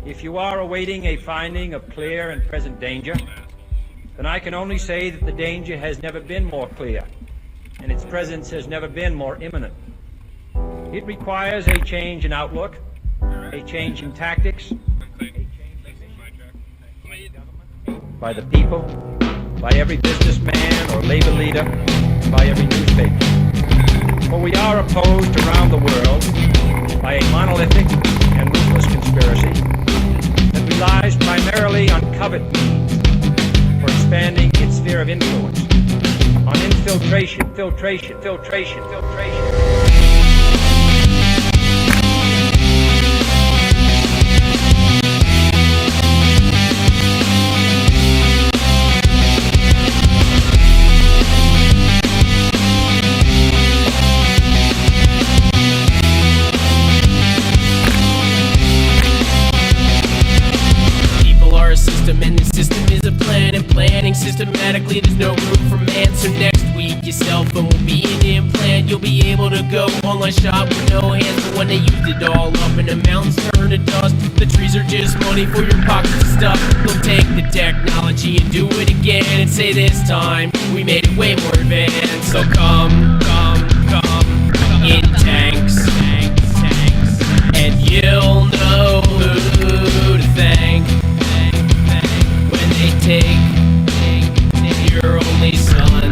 If you are awaiting a finding of clear and present danger, then I can only say that the danger has never been more clear, and its presence has never been more imminent. It requires a change in outlook, a change in tactics, by the people, by every businessman or labor leader, by every newspaper. For we are opposed around the world by a monolithic and ruthless conspiracy that relies primarily on covert means for expanding its sphere of influence, on infiltration. And the system is a plan, and planning systematically, there's no room for man. So next week your cell phone will be an implant. You'll be able to go online shop with no hands. But when they used it all up and the mountains turn to dust, the trees are just money for your pockets and stuff. They'll take the technology and do it again and say this time we made it way more advanced. So come in tanks, and you'll know who to thank. Take your only son,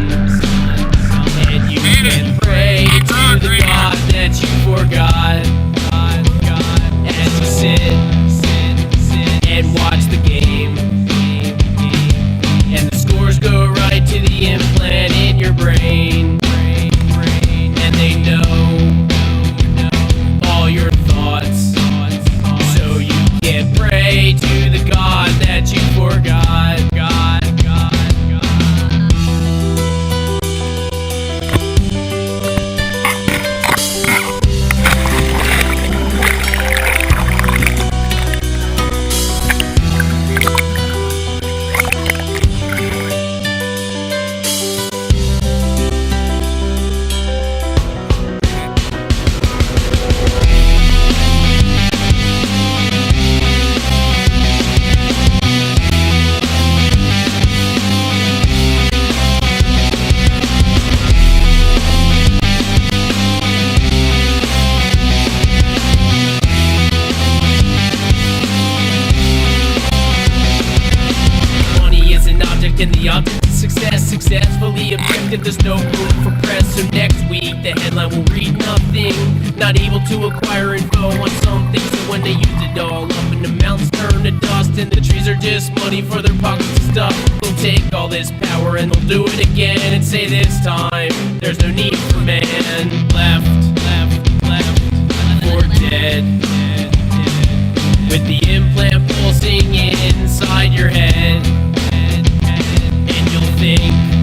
and you can pray to the God that you forgot. As you sit and watch the game, and the scores go right to the implant in your brain, and they know all your thoughts, so you can pray to the God that you forgot. And the object of success, successfully objective, there's no room for press. So next week the headline will read nothing, not able to acquire info on something. So when they use it all up and the mountains turn to dust, and the trees are just money for their pockets and stuff, they'll take all this power and they'll do it again and say this time there's no need for man. Left or dead, with the implant pulsing inside your head. Think